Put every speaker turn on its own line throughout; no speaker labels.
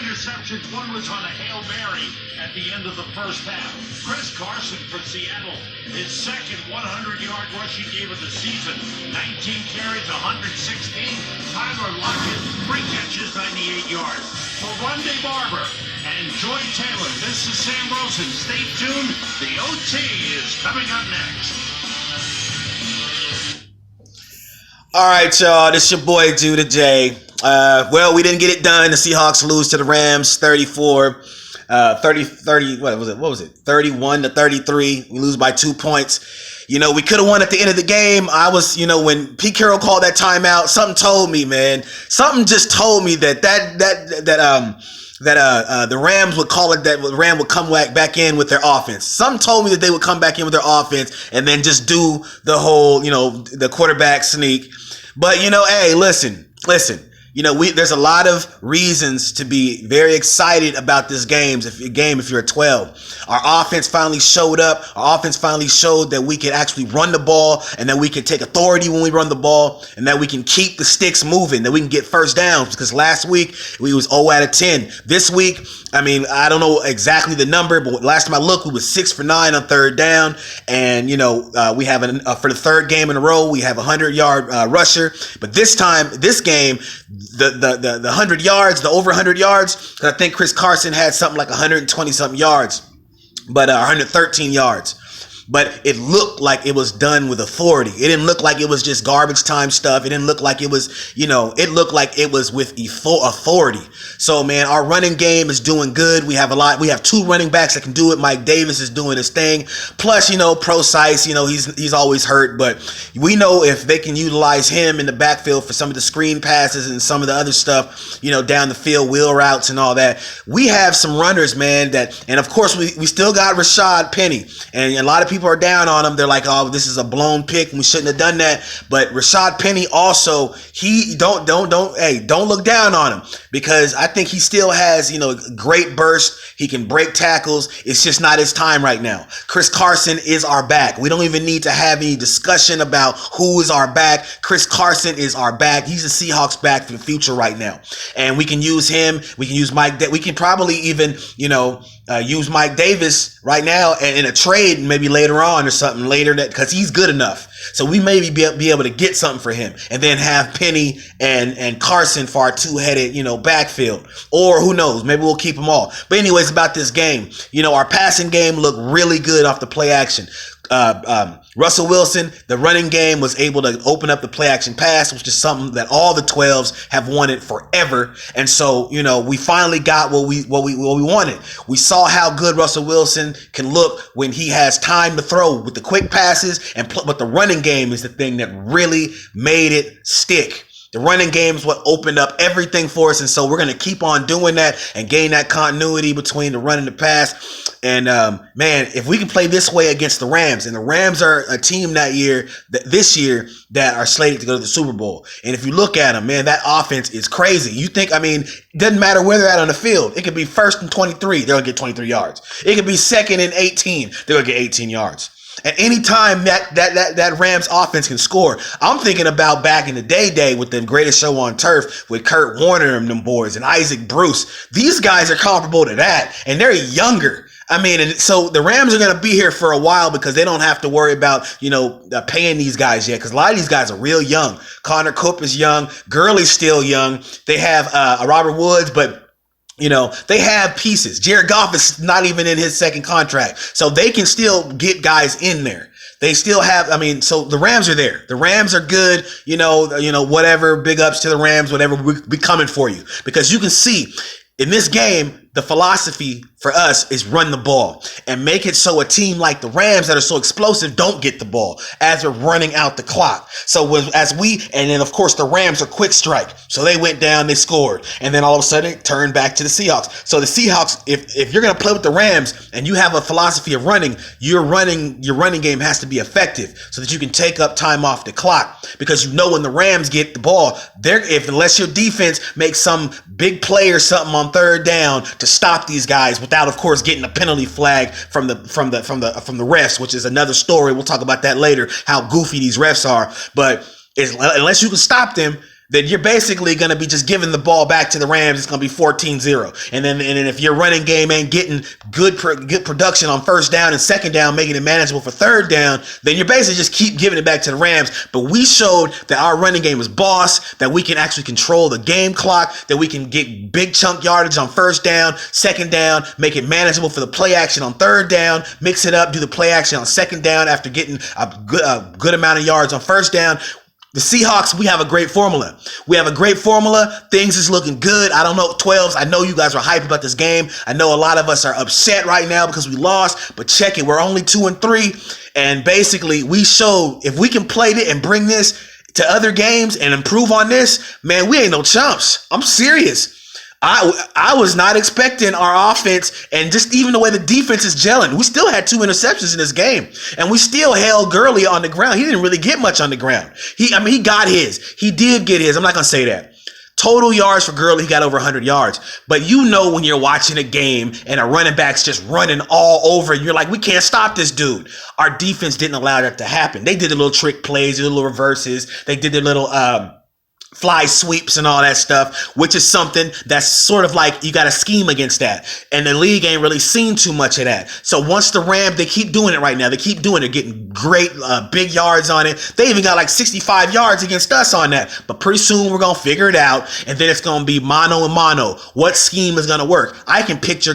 interceptions. One was on a Hail Mary at the end of the first half. Chris Carson for Seattle, his second 100-yard rushing game of the season. 19 carries, 116. Tyler Lockett, 3 catches, 98 yards. For Rondé Barber and Joy Taylor, this is Sam Wilson. Stay tuned. The OT is coming up next.
All right, y'all. This your boy, Judah J. Well, we didn't get it done. The Seahawks lose to the Rams 31 to 33. We lose by 2 points. You know, we could have won at the end of the game. I was, when Pete Carroll called that timeout, something told me, man. Something just told me that the Rams would call it, that the Rams would come back in with their offense. Some told me that they would come back in with their offense and then just do the whole, the quarterback sneak. But, hey, listen. There's a lot of reasons to be very excited about this game if you're a 12. Our offense finally showed up. Our offense finally showed that we could actually run the ball and that we can take authority when we run the ball and that we can keep the sticks moving, that we can get first downs, because last week we was 0 out of 10. This week, I don't know exactly the number, but last time I looked, we was 6 for 9 on third down. And, we have for the third game in a row, we have a 100-yard rusher. But this game, the 100 yards, the over 100 yards, I think Chris Carson had something like 120 something yards, but 113 yards. But it looked like it was done with authority. It didn't look like it was just garbage time stuff. It didn't look like it was, it looked like it was with authority. So, man, our running game is doing good. We have 2 running backs that can do it. Mike Davis is doing his thing. Plus, Procise, he's always hurt. But we know if they can utilize him in the backfield for some of the screen passes and some of the other stuff, down the field, wheel routes and all that. We have some runners, man, and of course we still got Rashad Penny. And a lot of people are down on him. They're like, oh, this is a blown pick. We shouldn't have done that. But Rashad Penny also, don't look down on him, because I think he still has, great burst. He can break tackles. It's just not his time right now. Chris Carson is our back. We don't even need to have any discussion about who is our back. Chris Carson is our back. He's the Seahawks back for the future right now. And we can use him. We can use Mike. We can probably even, use Mike Davis right now in a trade maybe later on or something later, because he's good enough. So we maybe be able to get something for him and then have Penny and Carson for our 2-headed, backfield. Or who knows, maybe we'll keep them all. But anyways, about this game, our passing game looked really good off the play action. Russell Wilson, the running game, was able to open up the play action pass, which is something that all the 12s have wanted forever. And so, we finally got what we wanted. We saw how good Russell Wilson can look when he has time to throw with the quick passes, but the running game is the thing that really made it stick. The running game is what opened up everything for us. And so we're going to keep on doing that and gain that continuity between the run and the pass. And, man, if we can play this way against the Rams, and the Rams are a team this year that are slated to go to the Super Bowl. And if you look at them, man, that offense is crazy. You think, it doesn't matter where they're at on the field. It could be 1st and 23. They're going to get 23 yards. It could be 2nd and 18. They're going to get 18 yards. At any time that Rams offense can score. I'm thinking about back in the day with the Greatest Show on Turf with Kurt Warner and them boys and Isaac Bruce. These guys are comparable to that, and they're younger. And so the Rams are going to be here for a while because they don't have to worry about, paying these guys yet, because a lot of these guys are real young. Connor Coop is young. Gurley's still young. They have Robert Woods, but they have pieces. Jared Goff is not even in his second contract. So they can still get guys in there. They still have, so the Rams are there. The Rams are good, whatever, big ups to the Rams, whatever, we'll be coming for you. Because you can see in this game, the philosophy for us is run the ball and make it so a team like the Rams that are so explosive don't get the ball as they're running out the clock. So and then of course the Rams are quick strike. So they went down, they scored, and then all of a sudden it turned back to the Seahawks. So the Seahawks, if you're going to play with the Rams and you have a philosophy of running, your running game has to be effective so that you can take up time off the clock, because when the Rams get the ball, unless your defense makes some big play or something on third down to stop these guys without, of course, getting a penalty flag from the refs, which is another story. We'll talk about that later, how goofy these refs are. But unless you can stop them, then you're basically going to be just giving the ball back to the Rams. It's going to be 14-0. And then if your running game ain't getting good production on first down and second down, making it manageable for third down, then you're basically just keep giving it back to the Rams. But we showed that our running game is boss, that we can actually control the game clock, that we can get big chunk yardage on first down, second down, make it manageable for the play action on third down, mix it up, do the play action on second down after getting a good amount of yards on first down. The Seahawks, we have a great formula. Things is looking good. I don't know, 12s. I know you guys are hyped about this game. I know a lot of us are upset right now because we lost, but check it. We're only 2-3. And basically, we showed if we can play it and bring this to other games and improve on this, man, we ain't no chumps. I'm serious. I was not expecting our offense and just even the way the defense is gelling. We still had 2 interceptions in this game, and we still held Gurley on the ground. He didn't really get much on the ground. He got his. He did get his. I'm not going to say that. Total yards for Gurley, he got over 100 yards. But you know when you're watching a game and a running back's just running all over, you're like, we can't stop this dude. Our defense didn't allow that to happen. They did the little trick plays, the little reverses. They did their little fly sweeps and all that stuff, which is something that's sort of like you got to scheme against that. And the league ain't really seen too much of that. So once the Rams, they keep doing it right now. They keep doing it, getting great big yards on it. They even got like 65 yards against us on that. But pretty soon we're going to figure it out. And then it's going to be mano and mano. What scheme is going to work? I can picture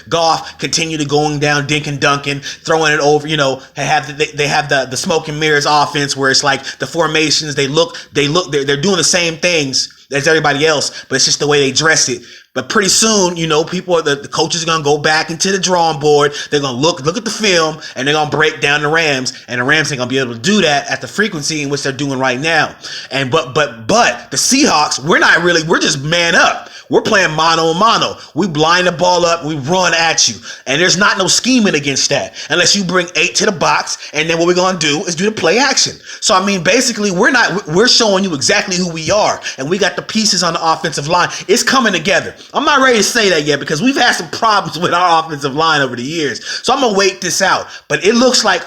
Goff continue to going down, dink and dunking, throwing it over, they have the smoke and mirrors offense where it's like the formations, they're doing the same things as everybody else, but it's just the way they dress it. But pretty soon, the coaches are going to go back into the drawing board. They're going to look at the film, and they're going to break down the Rams, and the Rams ain't going to be able to do that at the frequency in which they're doing right now. And but the Seahawks, we're just man up. We're playing mano a mano. We blind the ball up. We run at you. And there's not no scheming against that unless you bring 8 to the box. And then what we're going to do is do the play action. So, basically, we're showing you exactly who we are. And we got the pieces on the offensive line. It's coming together. I'm not ready to say that yet because we've had some problems with our offensive line over the years. So I'm going to wait this out. But it looks like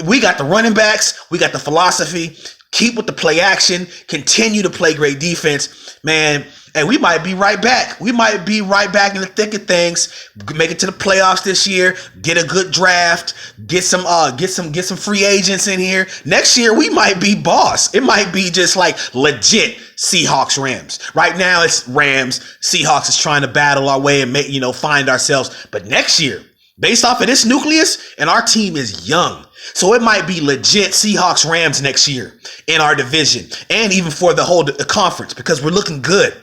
we got the running backs. We got the philosophy. Keep with the play action. Continue to play great defense. Man, and we might be right back. We might be right back in the thick of things. Make it to the playoffs this year. Get a good draft. Get some free agents in here. Next year we might be boss. It might be just like legit Seahawks Rams. Right now it's Rams. Seahawks is trying to battle our way and find ourselves. But next year, based off of this nucleus, and our team is young. So it might be legit Seahawks Rams next year in our division and even for the whole conference because we're looking good.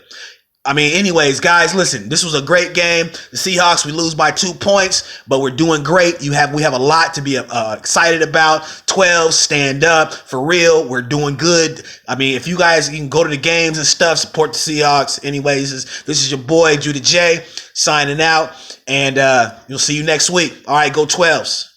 Anyways, guys, listen, this was a great game. The Seahawks, we lose by 2 points, but we're doing great. We have a lot to be excited about. 12, stand up. For real, we're doing good. If you guys can go to the games and stuff, support the Seahawks. Anyways, this is your boy, Judah J, signing out, and you'll see you next week. All right, go 12s.